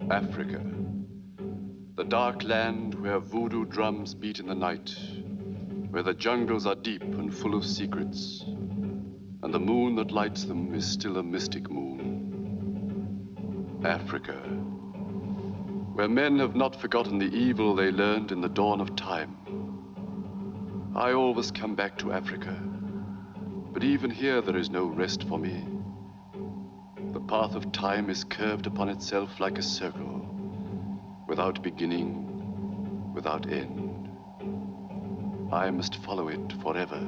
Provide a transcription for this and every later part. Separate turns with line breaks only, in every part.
Africa, the dark land where voodoo drums beat in the night, where the jungles are deep and full of secrets, and the moon that lights them is still a mystic moon. Africa, where men have not forgotten the evil they learned in the dawn of time. I always come back to Africa, but even here there is no rest for me. The path of time is curved upon itself like a circle, without beginning, without end. I must follow it forever.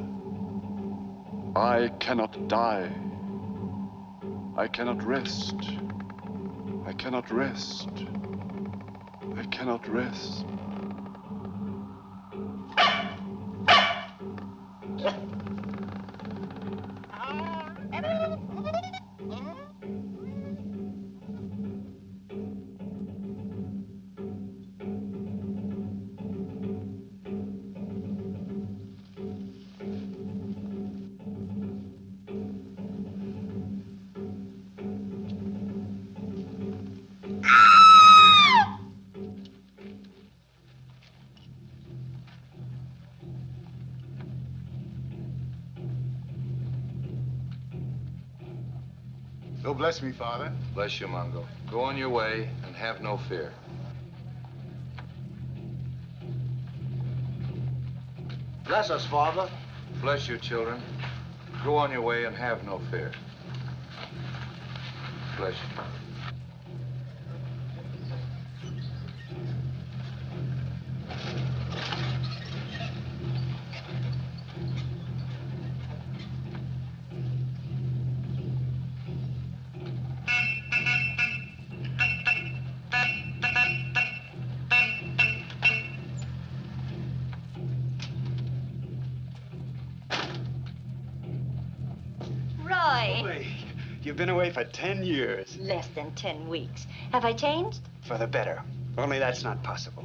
I cannot die. I cannot rest. I cannot rest. I cannot rest.
So bless me, Father.
Bless you, Mungo. Go on your way and have no fear.
Bless us, Father.
Bless you, children. Go on your way and have no fear. Bless you.
You've been away for 10 years.
Less than 10 weeks. Have I changed?
For the better. Only that's not possible.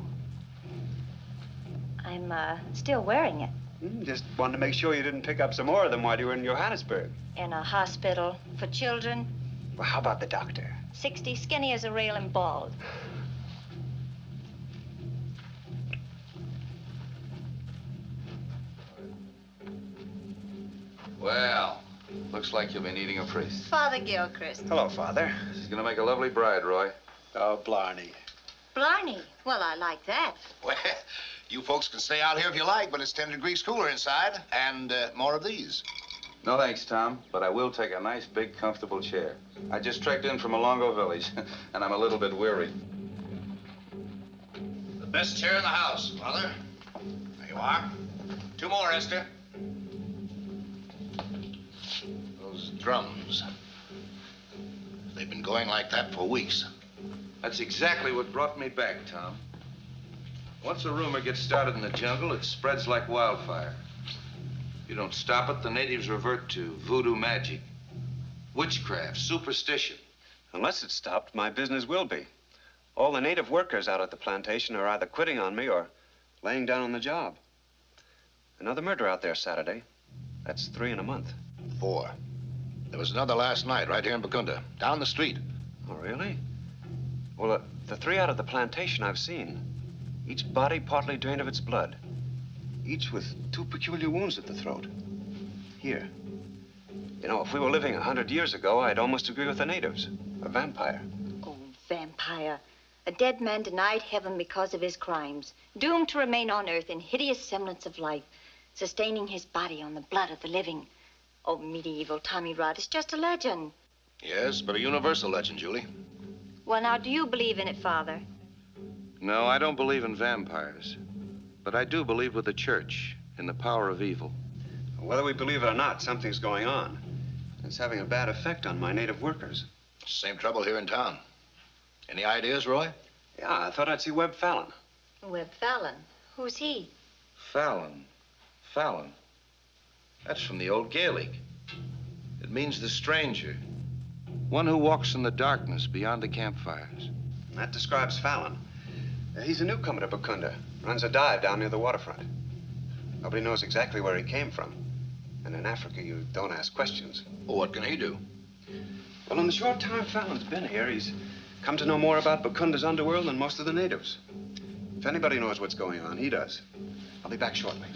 I'm still wearing it.
Just wanted to make sure you didn't pick up some more of them while you were in Johannesburg.
In a hospital for children.
Well, how about the doctor?
60, skinny as a rail and bald.
Well, looks like you'll be needing a priest.
Father Gilchrist.
Hello, Father.
She's gonna make a lovely bride, Roy.
Oh, Blarney.
Blarney. Well, I like that.
Well, you folks can stay out here if you like, but it's 10 degrees cooler inside, and more of these.
No thanks, Tom, but I will take a nice, big, comfortable chair. I just trekked in from Alongo Village, and I'm a little bit weary.
The best chair in the house, Father. There you are. 2 more, Esther. Those drums. They've been going like that for weeks.
That's exactly what brought me back, Tom. Once a rumor gets started in the jungle, it spreads like wildfire. If you don't stop it, the natives revert to voodoo magic, witchcraft, superstition.
Unless it's stopped, my business will be. All the native workers out at the plantation are either quitting on me or laying down on the job. Another murder out there Saturday. That's 3 in a month.
4. There was another last night right here in Bakunda, down the street.
Oh, really? Well, the 3 out of the plantation I've seen. Each body partly drained of its blood. Each with 2 peculiar wounds at the throat. Here. You know, if we were living 100 years ago, I'd almost agree with the natives. A vampire.
Oh, vampire. A dead man denied heaven because of his crimes. Doomed to remain on earth in hideous semblance of life. Sustaining his body on the blood of the living. Oh, medieval Tommy Rod, it's just a legend.
Yes, but a universal legend, Julie.
Well, now, do you believe in it, Father?
No, I don't believe in vampires. But I do believe with the church in the power of evil.
Whether we believe it or not, something's going on. It's having a bad effect on my native workers.
Same trouble here in town. Any ideas, Roy?
Yeah, I thought I'd see Webb Fallon.
Webb Fallon? Who's he?
Fallon. Fallon. That's from the old Gaelic. It means the stranger. One who walks in the darkness beyond the campfires.
And that describes Fallon. He's a newcomer to Bakunda. Runs a dive down near the waterfront. Nobody knows exactly where he came from. And in Africa, you don't ask questions.
Well, what can he do?
Well, in the short time Fallon's been here, he's come to know more about Bakunda's underworld than most of the natives. If anybody knows what's going on, he does. I'll be back shortly.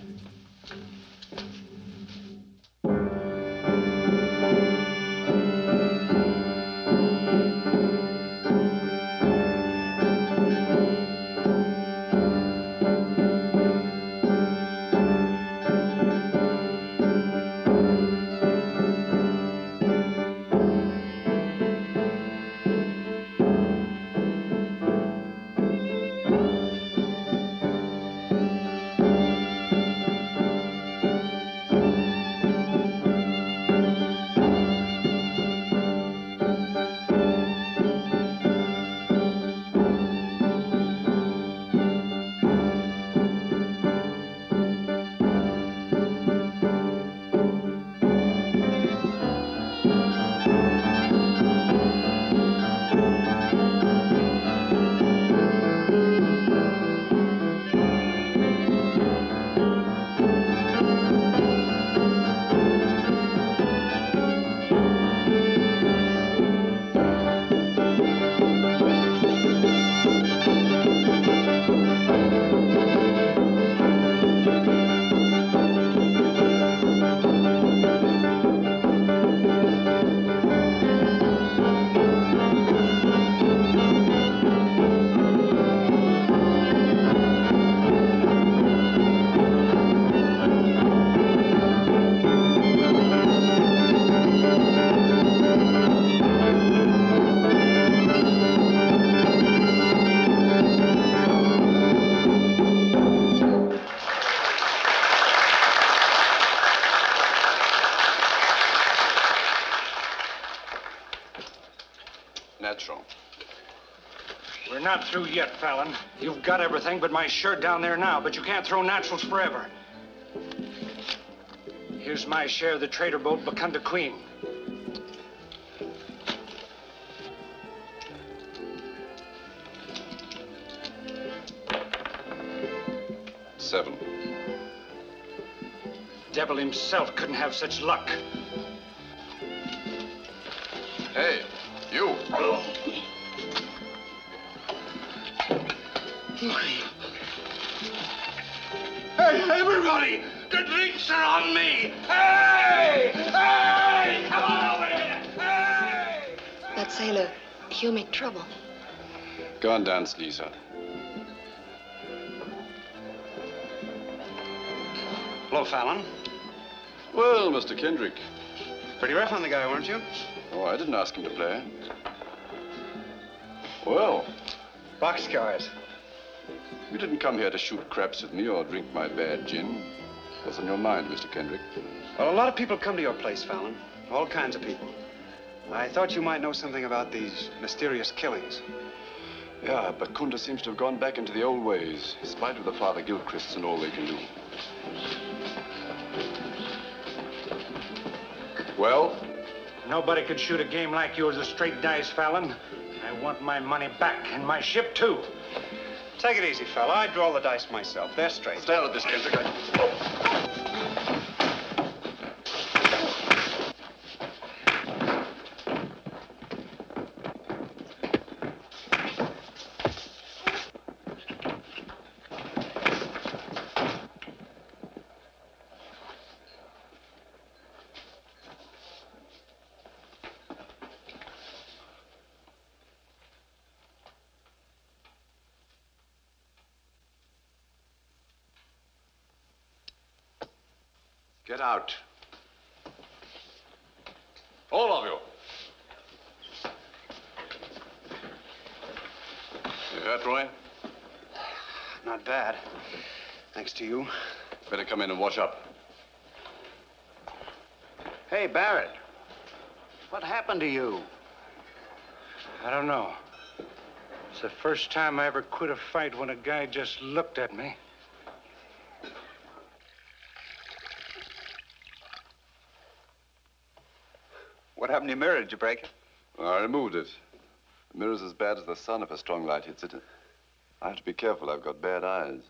Natural.
We're not through yet, Fallon. You've got everything but my shirt down there now, but you can't throw naturals forever. Here's my share of the trader boat Bakunda Queen.
$7.
Devil himself couldn't have such luck.
Hey, you.
Hey, everybody! The drinks are on me! Hey! Hey! Come on over here! Hey!
That sailor, he'll make trouble.
Go and dance, Lisa.
Hello, Fallon.
Well, Mr. Kendrick.
Pretty rough on the guy, weren't you?
Oh, I didn't ask him to play. Well,
Boxcars.
you didn't come here to shoot craps with me or drink my bad gin. What's on your mind, Mr. Kendrick?
Well, a lot of people come to your place, Fallon. All kinds of people. I thought you might know something about these mysterious killings.
Yeah, but Bakunda seems to have gone back into the old ways, in spite of the Father Gilchrists and all they can do. Well?
Nobody could shoot a game like yours with straight dice, Fallon. I want my money back, and my ship, too.
Take it easy, fella. I draw the dice myself. They're straight.
Stay out of this, Kendrick. Get out. All of you. You hurt, Roy?
Not bad. Thanks to you.
Better come in and wash up.
Hey, Barrett. What happened to you?
I don't know. It's the first time I ever quit a fight when a guy just looked at me.
What happened to your mirror? Did you break it?
Well, I removed it. The mirror's as bad as the sun if a strong light hits it. I have to be careful. I've got bad eyes.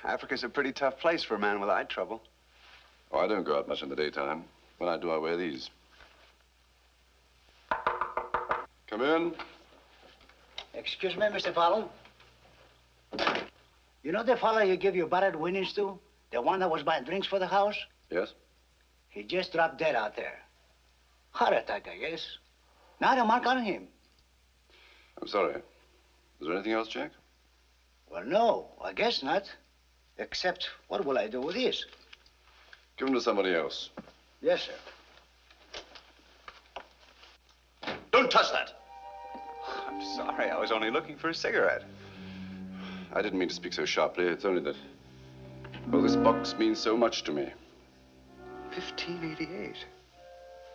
Africa's a pretty tough place for a man with eye trouble.
Oh, I don't go out much in the daytime. When I do, I wear these. Come in.
Excuse me, Mr. Fallon. You know the fellow you give your borrowed winnings to? The one that was buying drinks for the house?
Yes?
He just dropped dead out there. Heart attack, I guess. Not a mark on him.
I'm sorry. Is there anything else, Jack?
Well, no, I guess not. Except, what will I do with this?
Give them to somebody else.
Yes, sir.
Don't touch that!
I'm sorry. I was only looking for a cigarette.
I didn't mean to speak so sharply. It's only that, well, this box means so much to me.
1588.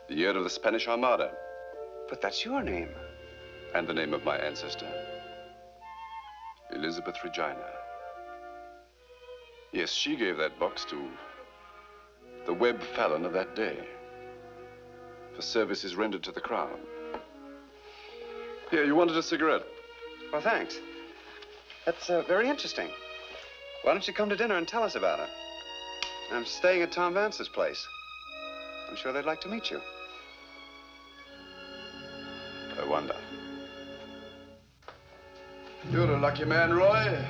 The year of the Spanish Armada.
But that's your name.
And the name of my ancestor, Elizabeth Regina. Yes, she gave that box to the Webb Fallon of that day for services rendered to the crown. Here, you wanted a cigarette?
Well, thanks. That's very interesting. Why don't you come to dinner and tell us about it? I'm staying at Tom Vance's place. I'm sure they'd like to meet you.
I wonder. You're a lucky man, Roy.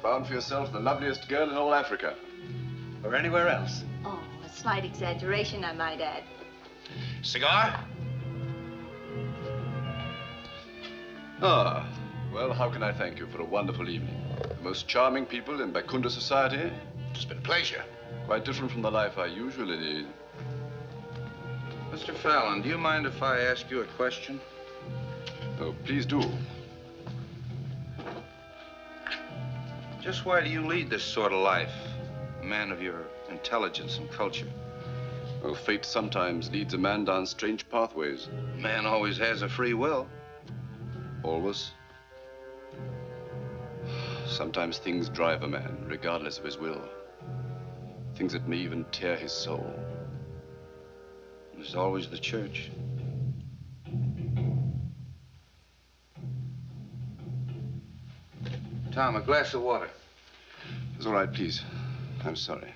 Found for yourself the loveliest girl in all Africa.
Or anywhere else.
Oh, a slight exaggeration, I might add.
Cigar?
Ah, well, how can I thank you for a wonderful evening? The most charming people in Bakunda society.
It's been a pleasure.
Quite different from the life I usually lead.
Mr. Fallon, do you mind if I ask you a question?
Oh, please do.
Just why do you lead this sort of life? A man of your intelligence and culture.
Well, fate sometimes leads a man down strange pathways.
A man always has a free will.
Always. Sometimes things drive a man, regardless of his will. Things that may even tear his soul.
There's always the church. Tom, a glass of water.
It's all right, please. I'm sorry.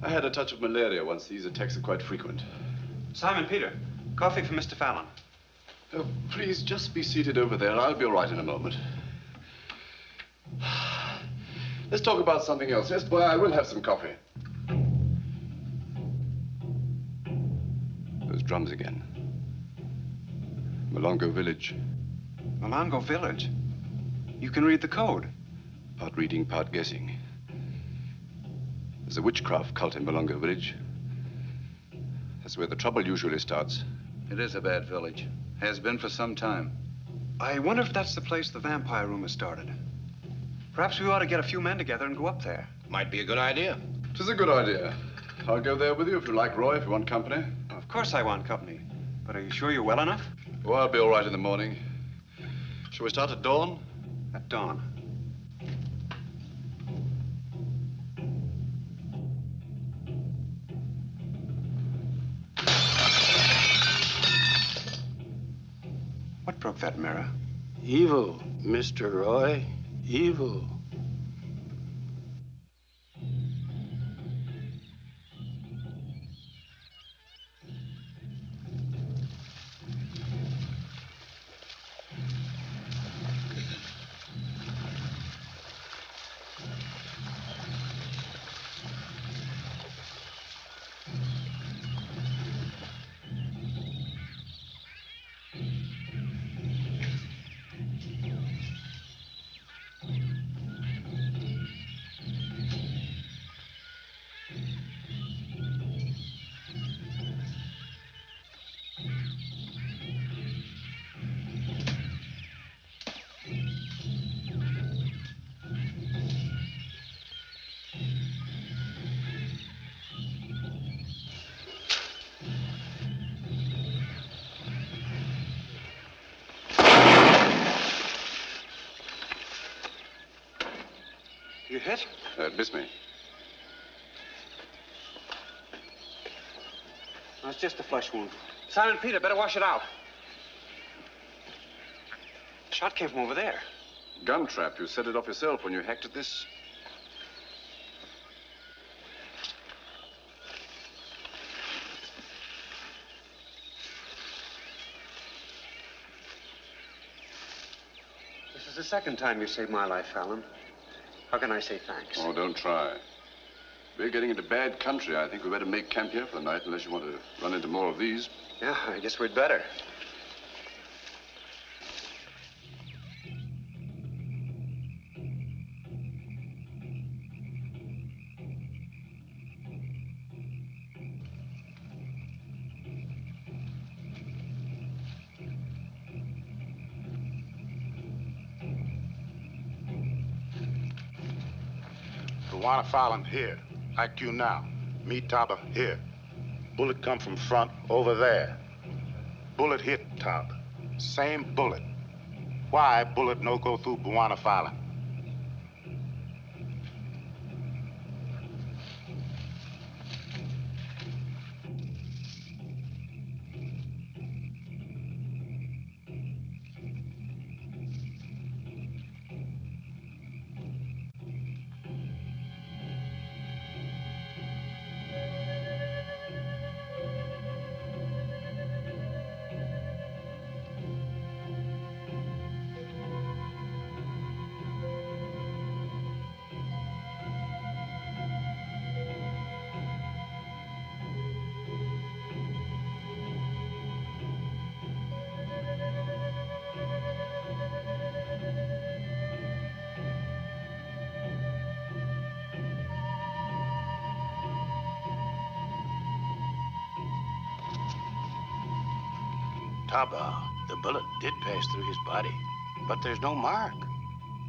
I had a touch of malaria once. These attacks are quite frequent.
Simon Peter, coffee for Mr. Fallon.
Oh, please, just be seated over there. I'll be all right in a moment. Let's talk about something else. Yes, boy, I will have some coffee. Those drums again. Malongo Village.
Malongo Village? You can read the code.
Part reading, part guessing. There's a witchcraft cult in Malongo Village. That's where the trouble usually starts.
It is a bad village. Has been for some time.
I wonder if that's the place the vampire rumor started. Perhaps we ought to get a few men together and go up there.
Might be a good idea.
It is a good idea. I'll go there with you if you like, Roy, if you want company.
Of course I want company. But are you sure you're well enough?
Oh, I'll be all right in the morning. Shall we start at dawn?
At dawn. What broke that mirror?
Evil, Mr. Roy. Evil.
hit?
It missed me.
No, it's just a flesh wound. Simon Peter, better wash it out. The shot came from over there.
Gun trap. You set it off yourself when you hacked at this.
This is the second time you saved my life, Fallon. How can I say thanks?
Oh, don't try. We're getting into bad country. I think we better make camp here for the night unless you want to run into more of these.
Yeah, I guess we'd better.
Luana Fallon, here. IQ now. Meet Taba, here. Bullet come from front, over there. Bullet hit Taba. Same bullet. Why bullet no go through Buana Fallon? Taba, the bullet did pass through his body, but there's no mark,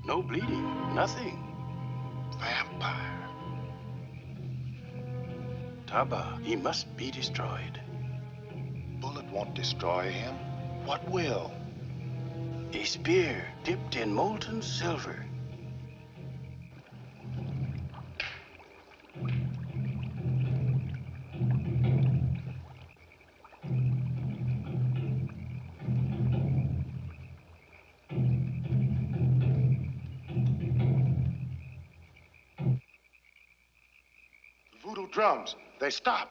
no bleeding, nothing. Vampire. Taba, he must be destroyed. Bullet won't destroy him. What will? A spear dipped in molten silver. Voodoo drums, they stop.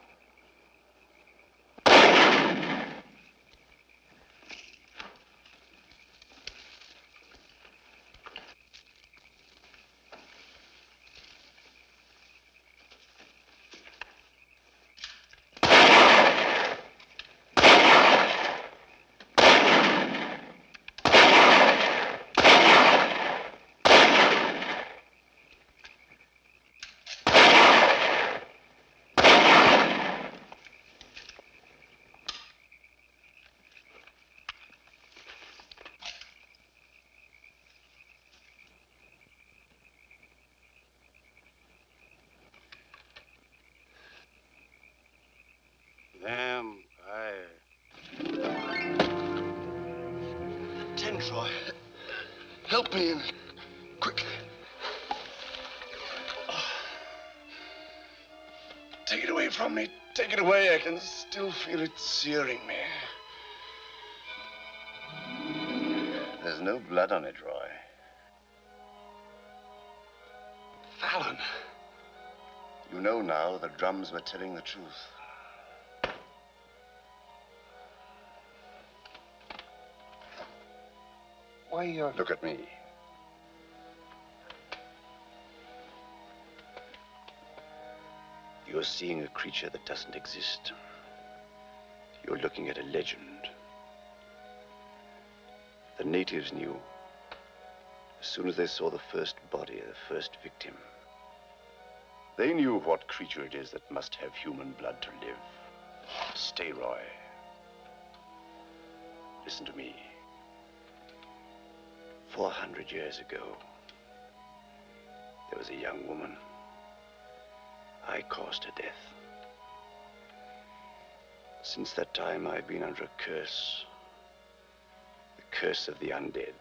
Vampire.
Troy, help me in. Quickly. Take it away from me. Take it away. I can still feel it searing me.
There's no blood on it, Roy.
Fallon.
You know now the drums were telling the truth.
Why,
Look at me. You're seeing a creature that doesn't exist. You're looking at a legend. The natives knew. As soon as they saw the first body, the first victim, they knew what creature it is that must have human blood to live. Stay, Roy. Listen to me. 400 years ago, there was a young woman. I caused her death. Since that time, I've been under a curse. The curse of the undead.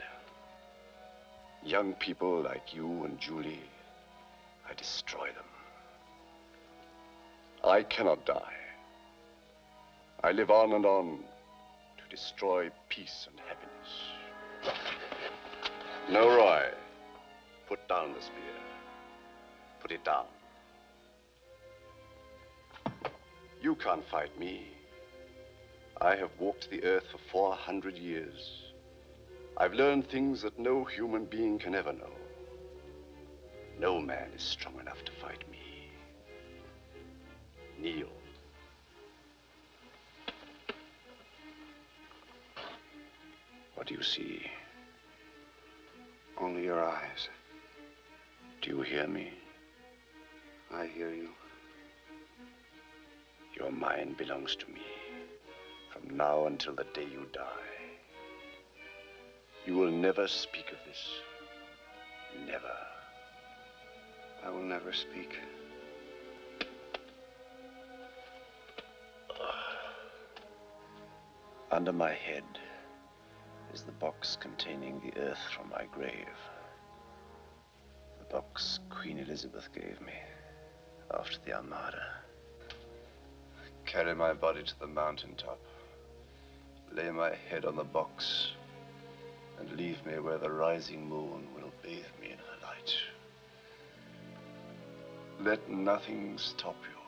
Young people like you and Julie
I cannot die. I live on and on to destroy peace and happiness. No, Roy. Put down the spear. Put it down. You can't fight me. I have walked the earth for 400 years. I've learned things that no human being can ever know. No man is strong enough to fight me. Kneel. What do you see?
Only your eyes.
Do you hear me?
I hear you.
Your mind belongs to me. From now until the day you die. You will never speak of this. Never.
I will never speak.
Under my head is the box containing the earth from my grave. The box Queen Elizabeth gave me after the Armada. Carry my body to the mountaintop. Lay my head on the box and leave me where the rising moon will bathe me in her light. Let nothing stop you.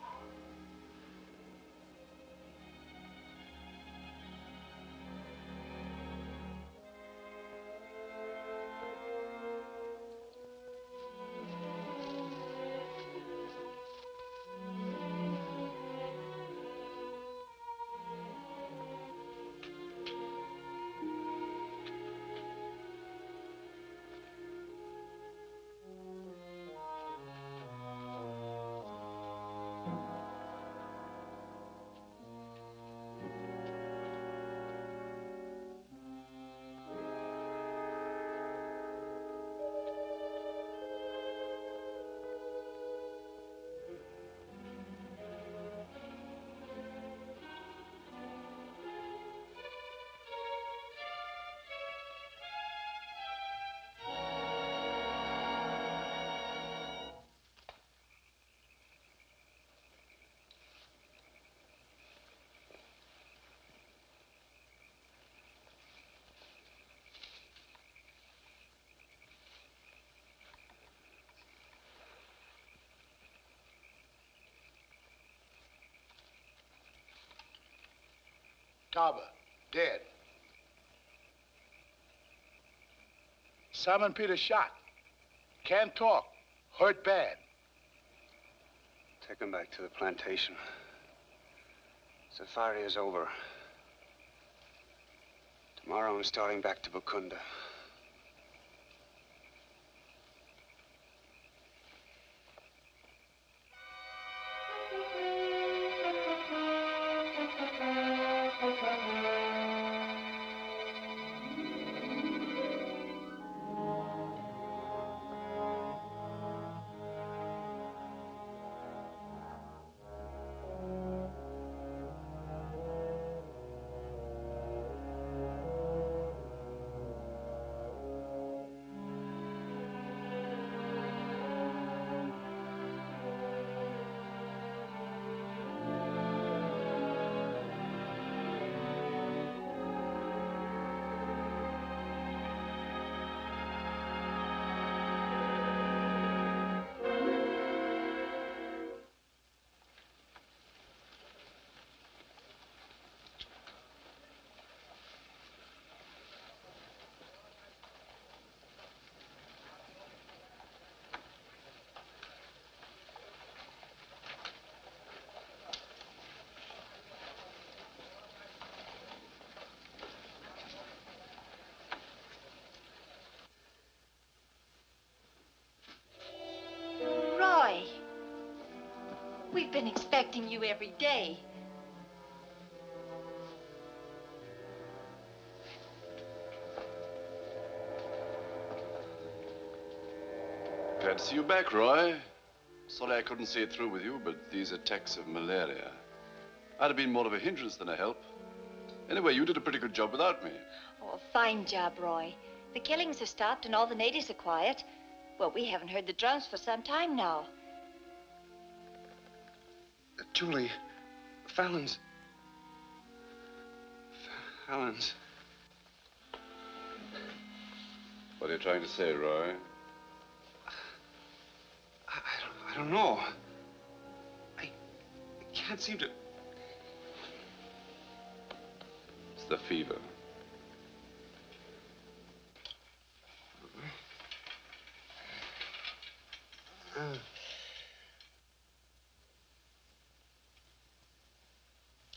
Taba, dead. Simon Peter shot. Can't talk. Hurt bad.
Take him back to the plantation. Safari is over. Tomorrow I'm starting back to Bukunda.
We've been expecting you every day.
Glad to see you back, Roy. Sorry I couldn't see it through with you, but these attacks of malaria. I'd have been more of a hindrance than a help. Anyway, you did a pretty good job without me.
Oh, fine job, Roy. The killings have stopped and all the natives are quiet. Well, we haven't heard the drums for some time now.
Julie, Fallon's.
What are you trying to say, Roy?
I don't know. I can't seem to...
It's the fever.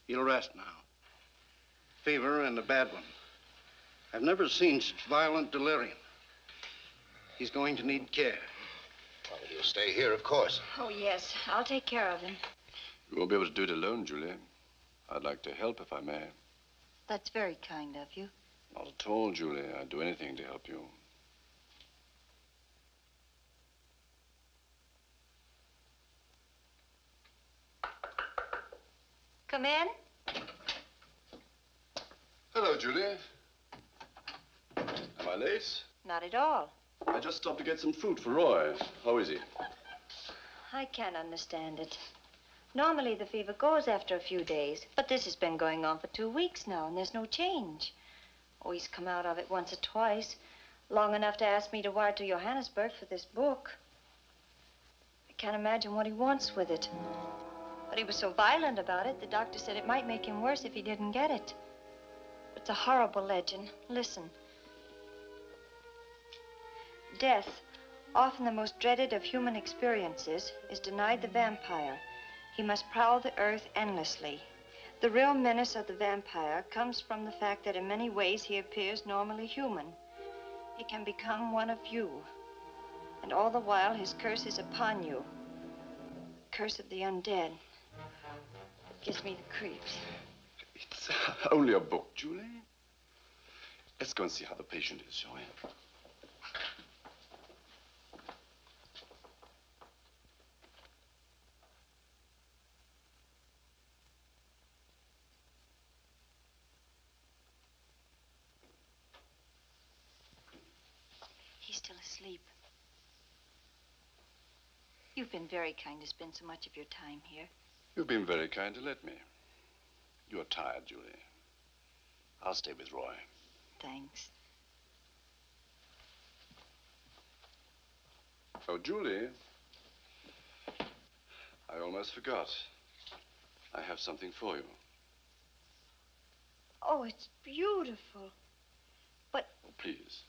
He'll rest now. Fever and a bad one. I've never seen such violent delirium. He's going to need care.
Well, he'll stay here, of course.
Oh, yes. I'll take care of him.
You won't be able to do it alone, Julie. I'd like to help if I may.
That's very kind of you.
Not at all, Julie. I'd do anything to help you.
Come in.
Hello, Julie. Am I late?
Not at all.
I just stopped to get some fruit for Roy. How is he?
I can't understand it. Normally, the fever goes after a few days, but this has been going on for 2 weeks now, and there's no change. Oh, he's come out of it once or twice, long enough to ask me to wire to Johannesburg for this book. I can't imagine what he wants with it. But he was so violent about it, the doctor said it might make him worse if he didn't get it. It's a horrible legend. Listen. Death, often the most dreaded of human experiences, is denied the vampire. He must prowl the earth endlessly. The real menace of the vampire comes from the fact that in many ways he appears normally human. He can become one of you. And all the while his curse is upon you. The curse of the undead. It gives me the creeps.
It's only a book, Julie. Let's go and see how the patient is, shall we?
He's still asleep. You've been very kind to spend so much of your time here.
You've been very kind to let me. You're tired, Julie. I'll stay with Roy.
Thanks.
Oh, Julie. I almost forgot. I have something for you.
Oh, it's beautiful. But...
Oh, please.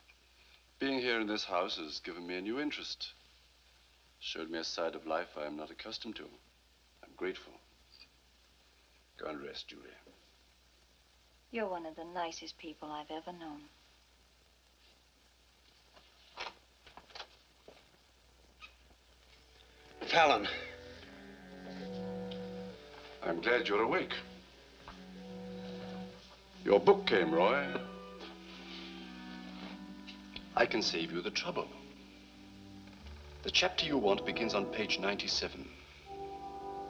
Being here in this house has given me a new interest. Showed me a side of life I am not accustomed to. I'm grateful. Go and rest, Julie.
You're one of the nicest people I've ever known.
Fallon.
I'm glad you're awake. Your book came, Roy. I can save you the trouble. The chapter you want begins on page 97.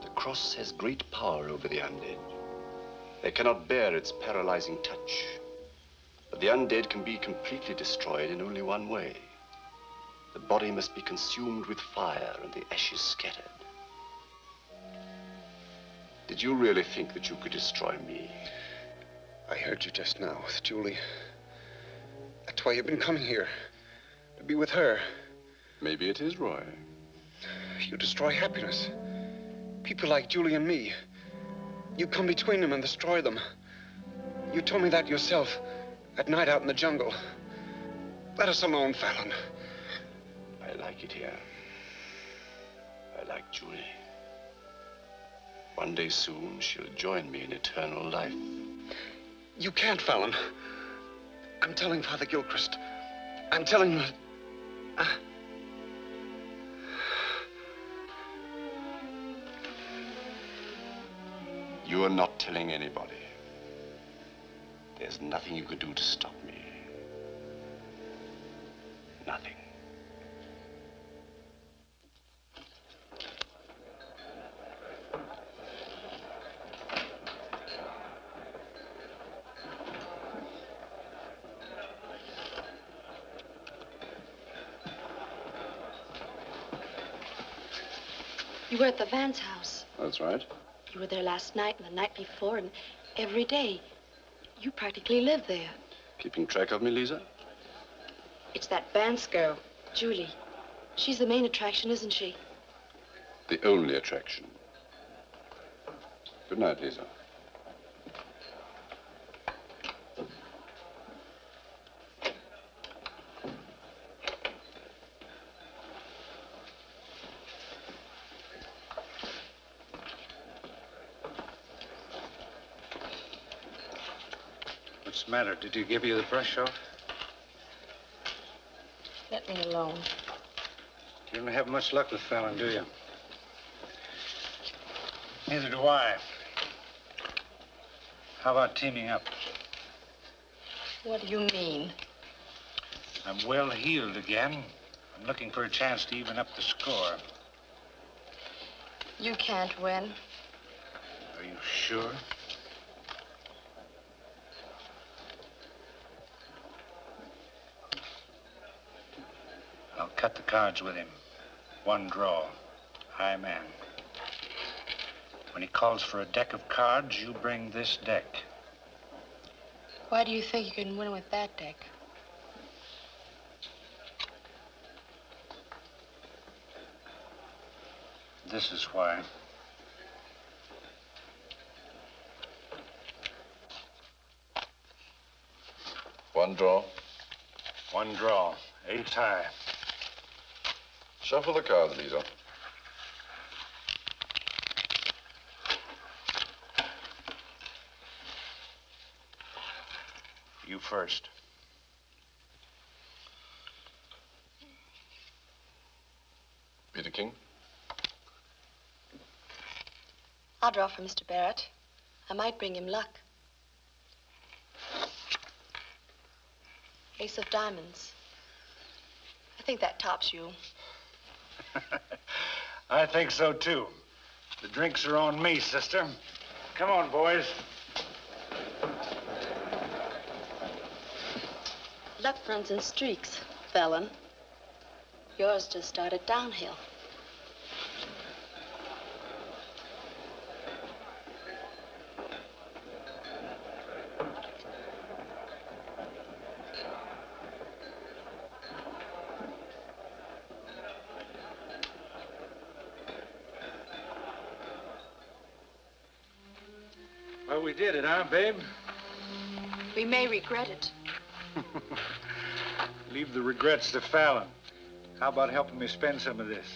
The cross has great power over the undead. They cannot bear its paralyzing touch. But the undead can be completely destroyed in only one way. The body must be consumed with fire and the ashes scattered. Did you really think that you could destroy me?
I heard you just now with Julie. That's why you've been coming here. To be with her.
Maybe it is, Roy.
You destroy happiness. People like Julie and me. You come between them and destroy them. You told me that yourself at night out in the jungle. Let us alone, Fallon.
I like it here. I like Julie. One day soon, she'll join me in eternal life.
You can't, Fallon. I'm telling Father Gilchrist. I'm telling him...
You are not telling anybody. There's nothing you could do to stop me. Nothing.
You were at the Vance house.
That's right.
You were there last night and the night before and every day. You practically live there.
Keeping track of me, Lisa?
It's that Vance girl, Julie. She's the main attraction, isn't she?
The only attraction. Good night, Lisa.
What's the matter? Did he give you the brush off?
Let me alone.
You don't have much luck with Fallon, do you? Neither do I. How about teaming up?
What do you mean?
I'm well healed again. I'm looking for a chance to even up the score.
You can't win.
Are you sure? I'll cut the cards with him. One draw. High man. When he calls for a deck of cards, you bring this deck.
Why do you think you can win with that deck?
This is why.
One draw.
One draw. Ace high.
Shuffle the cards, Lisa.
You first.
Peter King.
I'll draw for Mr. Barrett. I might bring him luck. Ace of diamonds. I think that tops you.
I think so, too. The drinks are on me, sister. Come on, boys.
Luck runs in streaks, Fallon. Yours just started downhill.
Well, we did it, huh, babe?
We may regret it.
Leave the regrets to Fallon. How about helping me spend some of this?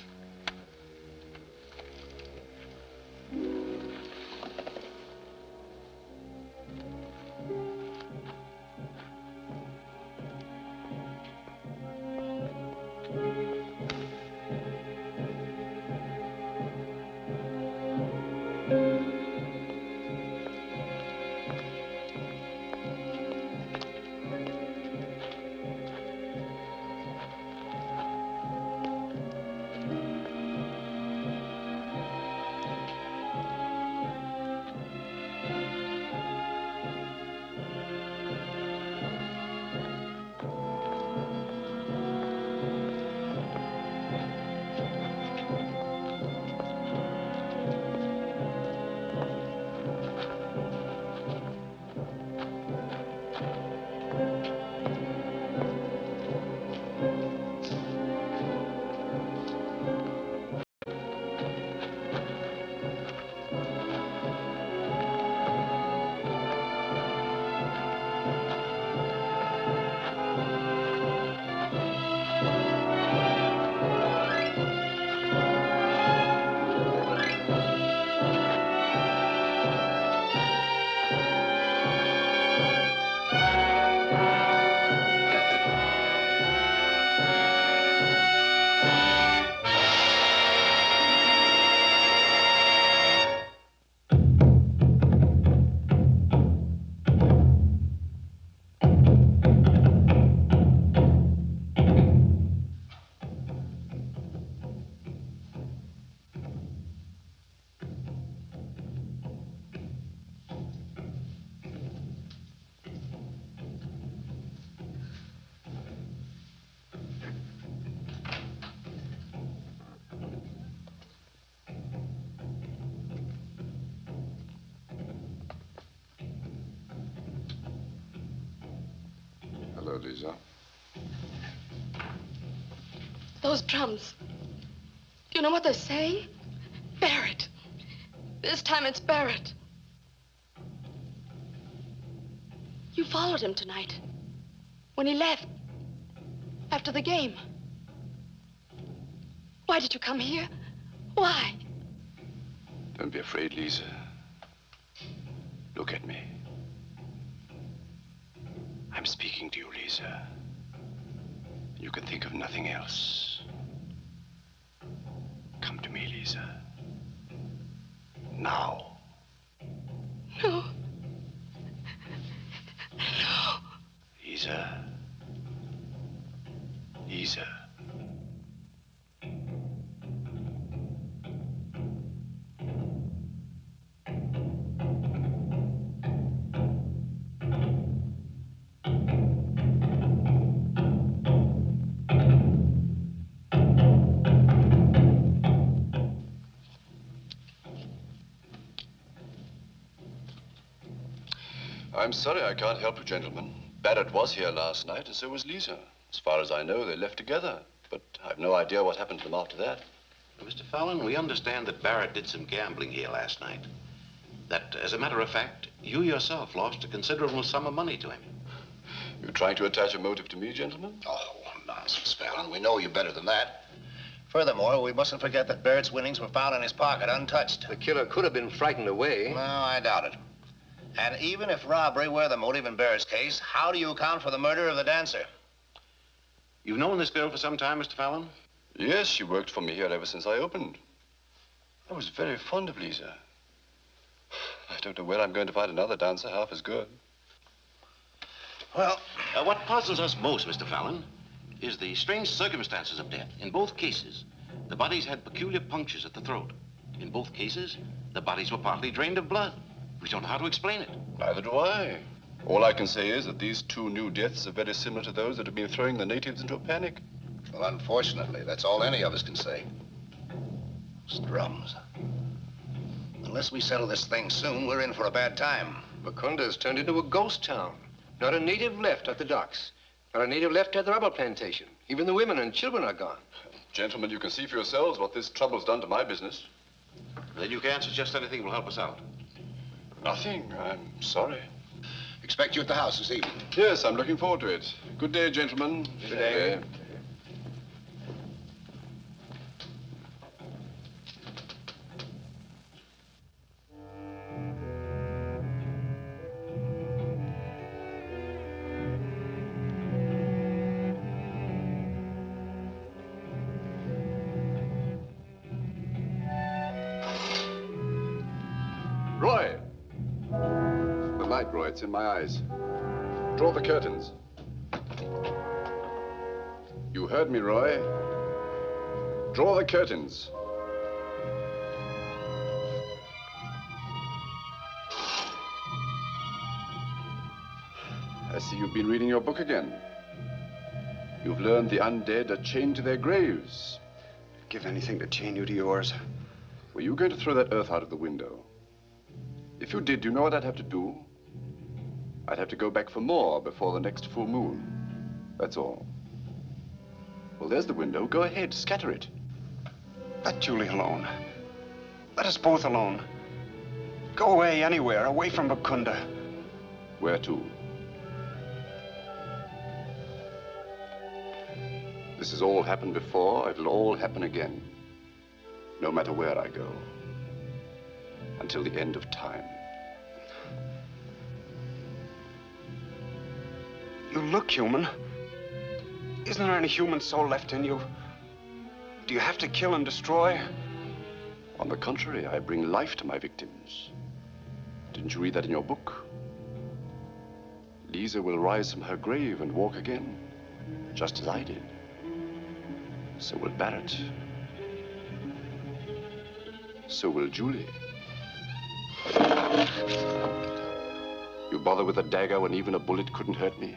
so, Lisa?
Those drums. Do you know what they're saying? Barrett. This time it's Barrett. You followed him tonight. When he left. After the game. Why did you come here? Why?
Don't be afraid, Lisa. Look at me. I'm speaking to you, Lisa. You can think of nothing else. Come to me, Lisa. Now.
No. No.
Lisa. Lisa. I'm sorry I can't help you, gentlemen. Barrett was here last night, and so was Lisa. As far as I know, they left together. But I've no idea what happened to them after that.
Mr. Fallon, we understand that Barrett did some gambling here last night. That, as a matter of fact, you yourself lost a considerable sum of money to him.
You trying to attach a motive to me, gentlemen?
Oh, nonsense, Fallon. We know you better than that. Furthermore, we mustn't forget that Barrett's winnings were found in his pocket, untouched.
The killer could have been frightened away.
No, I doubt it. And even if robbery were the motive in Barrett's case, how do you account for the murder of the dancer?
You've known this girl for some time, Mr. Fallon?
Yes, she worked for me here ever since I opened. I was very fond of Lisa. I don't know where I'm going to find another dancer half as good.
Well, what puzzles us most, Mr. Fallon, is the strange circumstances of death. In both cases, the bodies had peculiar punctures at the throat. In both cases, the bodies were partly drained of blood. We don't know how to explain it.
Neither do I. All I can say is that these two new deaths are very similar to those that have been throwing the natives into a panic.
Well, unfortunately, that's all any of us can say. Those drums. Unless we settle this thing soon, we're in for a bad time.
Makunda's turned into a ghost town. Not a native left at the docks. Not a native left at the rubber plantation. Even the women and children are gone.
Gentlemen, you can see for yourselves what this trouble's done to my business.
Then you can't suggest anything that will help us out.
Nothing. I'm sorry.
Expect you at the house this evening.
Yes, I'm looking forward to it. Good day, gentlemen.
Good day.
Roy! The light, Roy. It's in my eyes. Draw the curtains. You heard me, Roy. Draw the curtains. I see you've been reading your book again. You've learned the undead are chained to their graves.
I'd give anything to chain you to yours.
Were you going to throw that earth out of the window? If you did, do you know what I'd have to do? I'd have to go back for more before the next full moon. That's all. Well, there's the window. Go ahead, scatter it.
Let Julie alone. Let us both alone. Go away anywhere, away from Bakunda.
Where to? This has all happened before. It'll all happen again. No matter where I go. Until the end of time.
You look human. Isn't there any human soul left in you? Do you have to kill and destroy?
On the contrary, I bring life to my victims. Didn't you read that in your book? Lisa will rise from her grave and walk again, just as I did. So will Barrett. So will Julie. You bother with a dagger when even a bullet couldn't hurt me?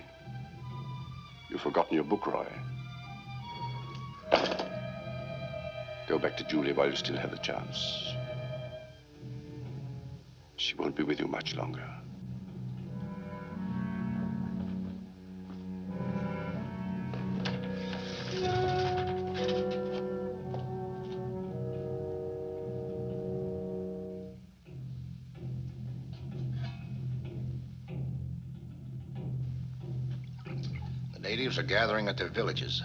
You've forgotten your book, Roy. Go back to Julie while you still have the chance. She won't be with you much longer.
Natives are gathering at their villages.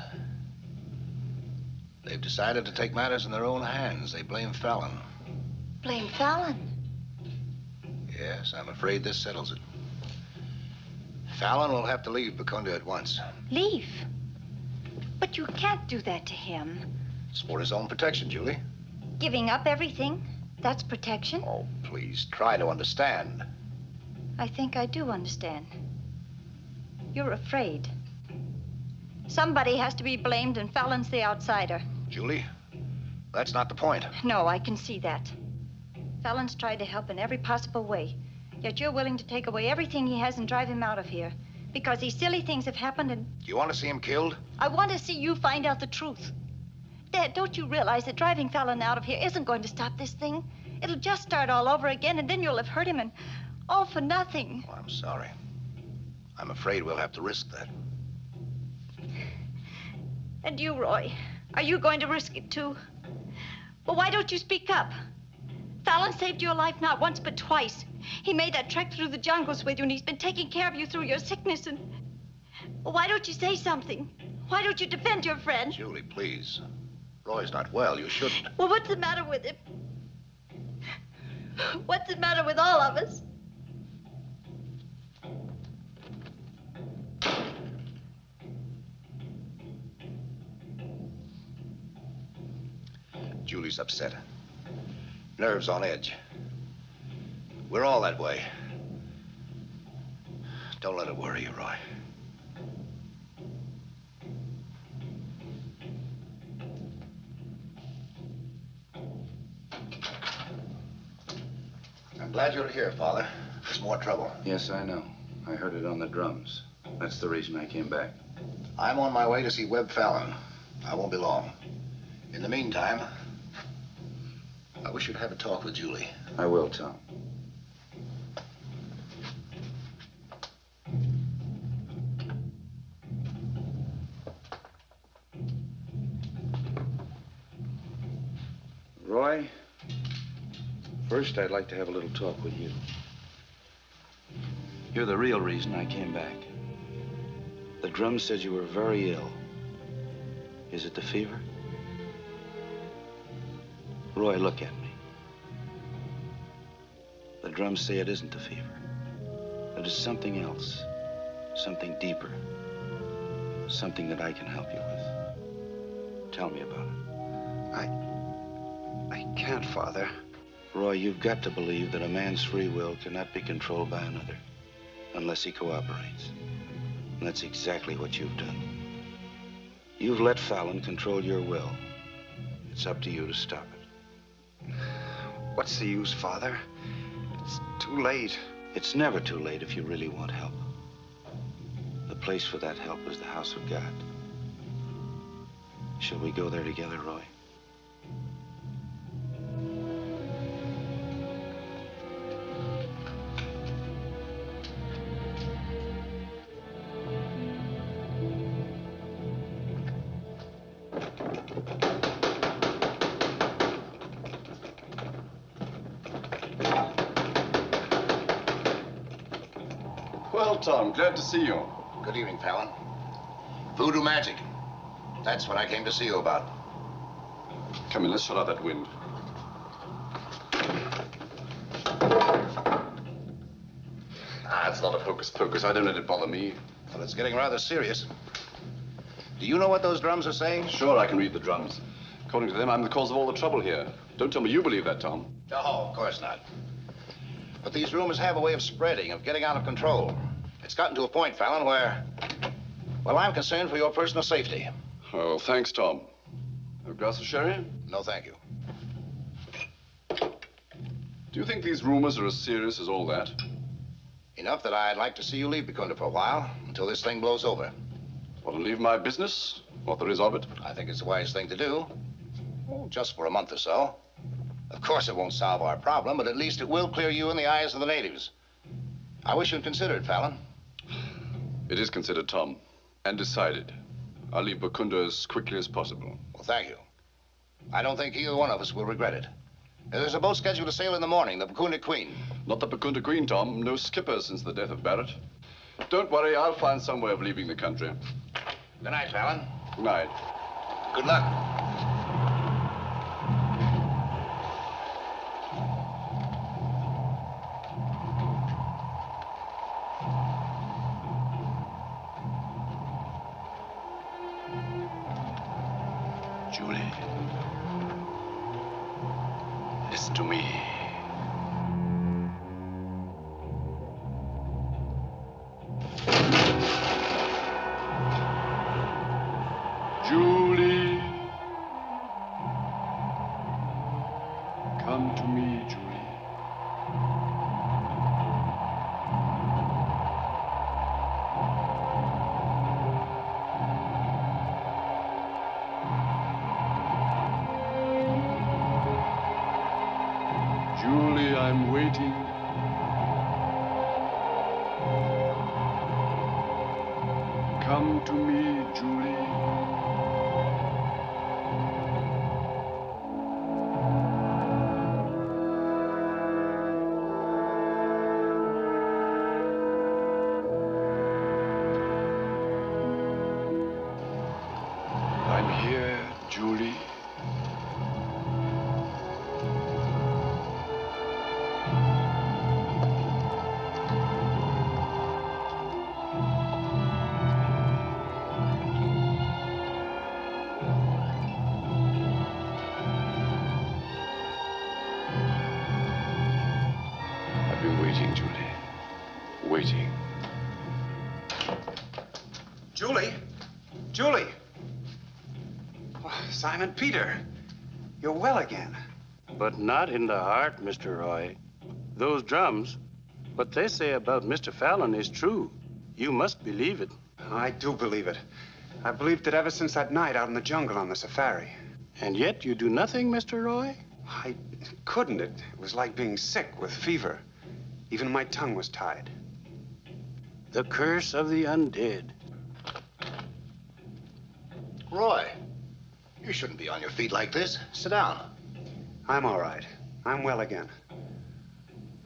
They've decided to take matters in their own hands. They blame Fallon.
Blame Fallon?
Yes, I'm afraid this settles it. Fallon will have to leave Bakunda at once.
Leave? But you can't do that to him.
It's for his own protection, Julie.
Giving up everything, that's protection?
Oh, please, try to understand.
I think I do understand. You're afraid. Somebody has to be blamed, and Fallon's the outsider.
Julie, that's not the point.
No, I can see that. Fallon's tried to help in every possible way, yet you're willing to take away everything he has and drive him out of here. Because these silly things have happened and...
You want to see him killed?
I want to see you find out the truth. Dad, don't you realize that driving Fallon out of here isn't going to stop this thing? It'll just start all over again, and then you'll have hurt him, and all for nothing.
Oh, I'm sorry. I'm afraid we'll have to risk that.
And you, Roy, are you going to risk it too? Well, why don't you speak up? Fallon saved your life not once but twice. He made that trek through the jungles with you, and he's been taking care of you through your sickness, and... Well, why don't you say something? Why don't you defend your friend?
Julie, please. Roy's not well. You shouldn't.
Well, what's the matter with him? What's the matter with all of us?
Julie's upset. Nerves on edge. We're all that way. Don't let it worry you, Roy. I'm glad you're here, Father. There's more trouble.
Yes, I know. I heard it on the drums. That's the reason I came back.
I'm on my way to see Webb Fallon. I won't be long. In the meantime, I wish you'd have a talk with Julie.
I will, Tom. Roy, first I'd like to have a little talk with you. You're the real reason I came back. The drums said you were very ill. Is it the fever? Roy, look at me. The drums say it isn't the fever. That it's something else, something deeper, something that I can help you with. Tell me about it.
I can't, Father.
Roy, you've got to believe that a man's free will cannot be controlled by another unless he cooperates. And that's exactly what you've done. You've let Fallon control your will. It's up to you to stop it.
What's the use, Father? It's too late.
It's never too late if you really want help. The place for that help is the house of God. Shall we go there together, Roy?
Well, Tom, glad to see you.
Good evening, Fallon. Voodoo magic. That's what I came to see you about.
Come in, let's shut out that wind. It's not a hocus pocus. I don't let it bother me.
Well, it's getting rather serious. Do you know what those drums are saying?
Sure, I can read the drums. According to them, I'm the cause of all the trouble here. Don't tell me you believe that, Tom.
No, of course not. But these rumors have a way of spreading, of getting out of control. It's gotten to a point, Fallon, where, well, I'm concerned for your personal safety.
Oh, thanks, Tom. A glass of sherry?
No, thank you.
Do you think these rumors are as serious as all that?
Enough that I'd like to see you leave Bakunda for a while, until this thing blows over.
Want to leave my business? What there is of it?
I think it's a wise thing to do. Oh, just for a month or so. Of course, it won't solve our problem, but at least it will clear you in the eyes of the natives. I wish you'd consider it, Fallon.
It is considered, Tom, and decided. I'll leave Bakunda as quickly as possible.
Well, thank you. I don't think either one of us will regret it. There's a boat scheduled to sail in the morning, the Bakunda Queen.
Not the Bakunda Queen, Tom. No skipper since the death of Barrett. Don't worry, I'll find some way of leaving the country.
Good night, Fallon.
Good night.
Good luck.
Julie, listen to me. Julie, come to me, Julie. Julie, I'm waiting. Come to me, Julie. I'm here, Julie. I've been waiting, Julie. Waiting.
Julie? Julie! Oh, Simon Peter, you're well again.
But not in the heart, Mr. Roy. Those drums, what they say about Mr. Fallon is true. You must believe it.
I do believe it. I've believed it ever since that night out in the jungle on the safari.
And yet you do nothing, Mr. Roy?
I couldn't. It was like being sick with fever. Even my tongue was tied.
The curse of the undead.
Roy, you shouldn't be on your feet like this. Sit down.
I'm all right. I'm well again.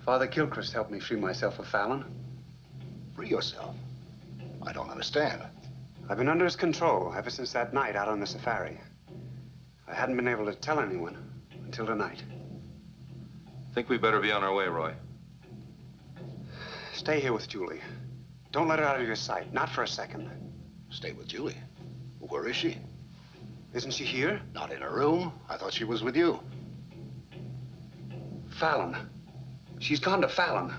Father Gilchrist helped me free myself of Fallon.
Free yourself. I don't understand.
I've been under his control ever since that night out on the safari. I hadn't been able to tell anyone until tonight.
Think we better be on our way, Roy.
Stay here with Julie. Don't let her out of your sight, not for a second.
Stay with Julie. Where is she?
Isn't she here?
Not in her room. I thought she was with you.
Fallon. She's gone to Fallon.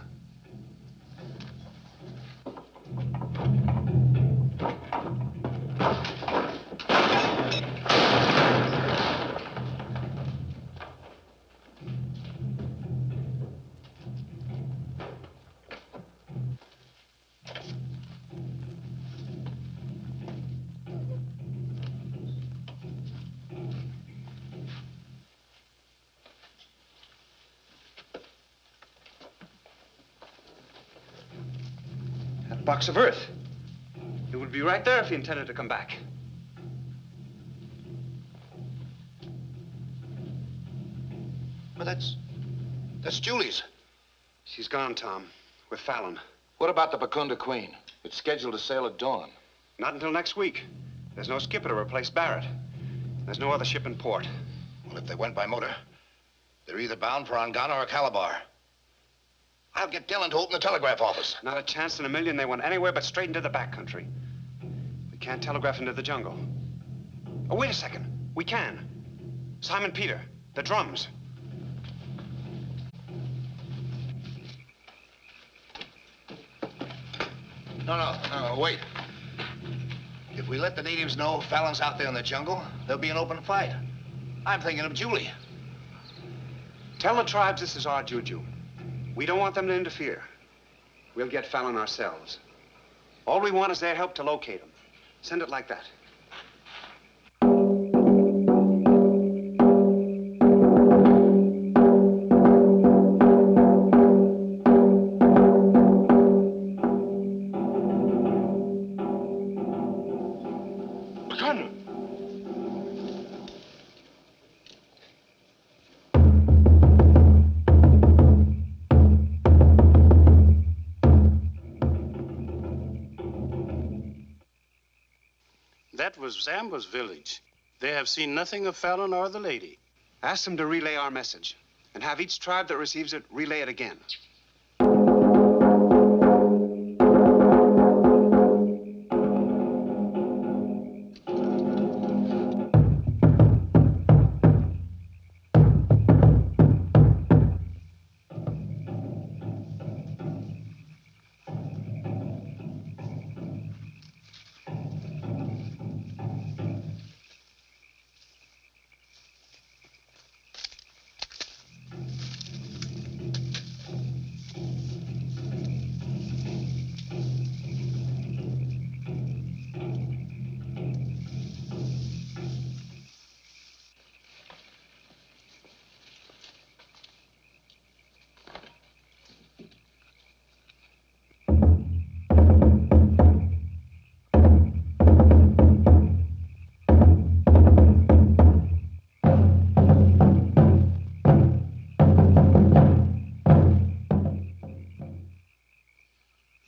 Box of earth. It would be right there if he intended to come back.
But that's Julie's.
She's gone, Tom, with Fallon.
What about the Bakunda Queen? It's scheduled to sail at dawn.
Not until next week. There's no skipper to replace Barrett. There's no other ship in port.
Well, if they went by motor, they're either bound for Angana or Calabar. I'll get Dillon to open the telegraph office.
Not a chance in a million they went anywhere but straight into the backcountry. We can't telegraph into the jungle. Oh, wait a second. We can. Simon Peter, the drums.
No, wait. If we let the natives know Fallon's out there in the jungle, there'll be an open fight. I'm thinking of Julie.
Tell the tribes this is our juju. We don't want them to interfere. We'll get Fallon ourselves. All we want is their help to locate him. Send it like that.
was Amber's village. They have seen nothing of Fallon or the lady.
Ask them to relay our message, and have each tribe that receives it relay it again.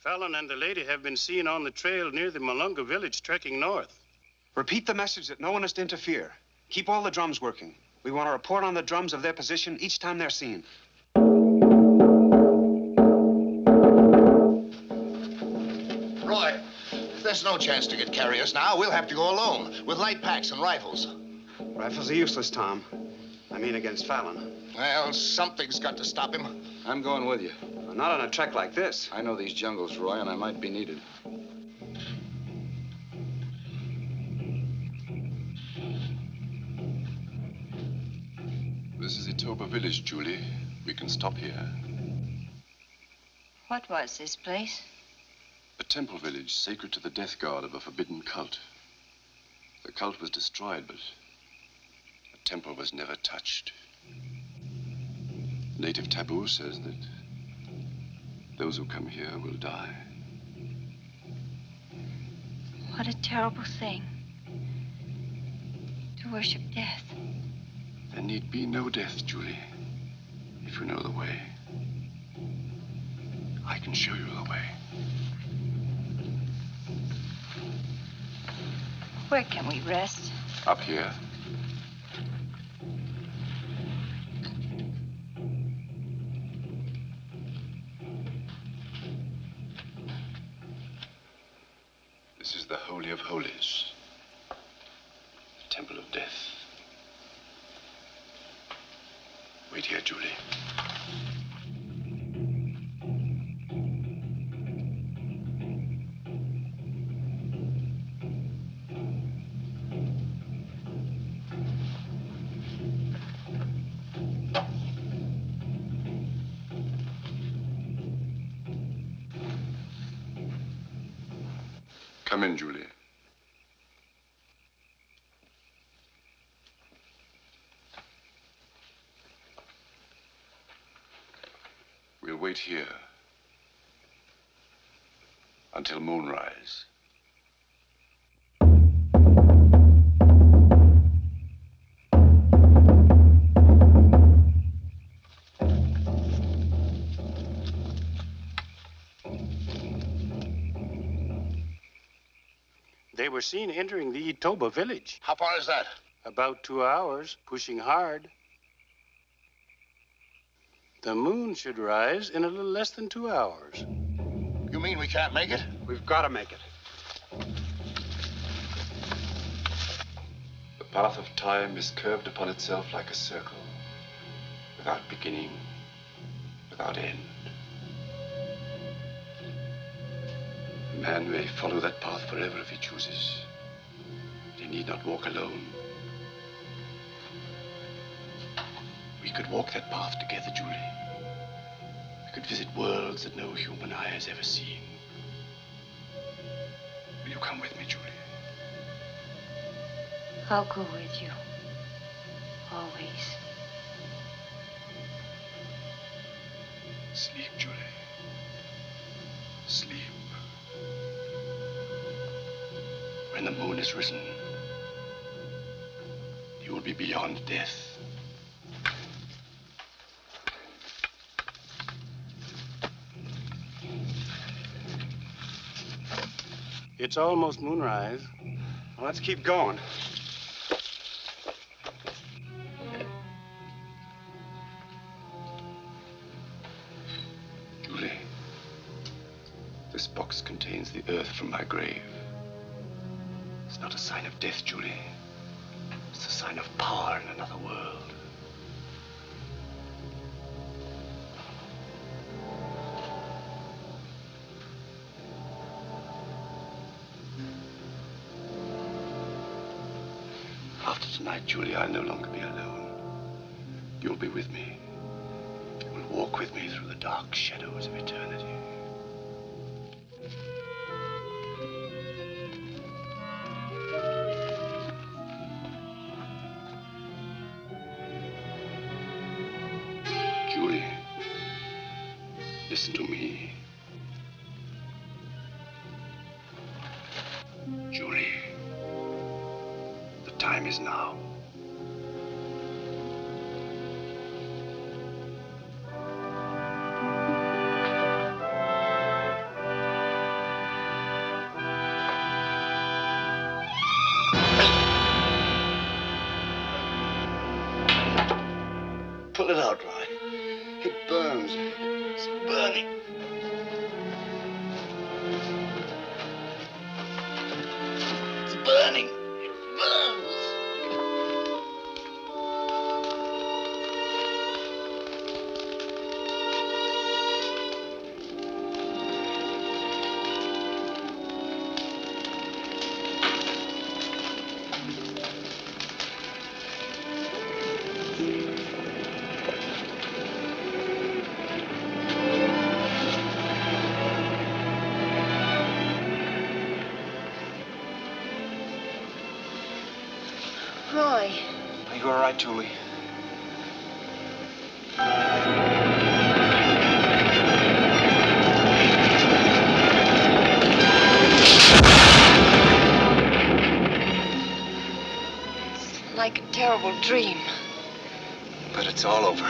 Fallon and the lady have been seen on the trail near the Malunga village trekking north.
Repeat the message that no one is to interfere. Keep all the drums working. We want to report on the drums of their position each time they're seen.
Roy, there's no chance to get carriers now. We'll have to go alone with light packs and rifles.
Rifles are useless, Tom. I mean against Fallon.
Well, something's got to stop him.
I'm going with you.
Well, not on a trek like this.
I know these jungles, Roy, and I might be needed.
This is Itoba village, Julie. We can stop here.
What was this place?
A temple village sacred to the death god of a forbidden cult. The cult was destroyed, but the temple was never touched. Native taboo says that those who come here will die.
What a terrible thing. To worship death.
There need be no death, Julie, if you know the way. I can show you the way.
Where can we rest?
Up here. This is the Holy of Holies, the Temple of Death. Wait here, Julie. Come in, Julie. We'll wait here until moonrise.
They were seen entering the Itoba village.
How far is that?
About 2 hours, pushing hard. The moon should rise in a little less than 2 hours.
You mean we can't make it?
We've got to make it.
The path of time is curved upon itself like a circle, without beginning, without end. A man may follow that path forever if he chooses. But he need not walk alone. We could walk that path together, Julie. We could visit worlds that no human eye has ever seen. Will you come with me, Julie?
I'll go with you. Always.
Sleep, Julie. Sleep. When the moon is risen, you will be beyond death.
It's almost moonrise.
Well, let's keep going.
Julie, this box contains the earth from my grave. It's not a sign of death, Julie. It's a sign of power in another world. After tonight, Julie, I'll no longer be alone. You'll be with me. You will walk with me through the dark shadows of eternity. Julie, listen to me. Julie, the time is now. Pull it out, Rye. It burns. It's burning. It's burning. It burns.
Roy.
Are you all right, Julie?
It's like a terrible dream.
But it's all over.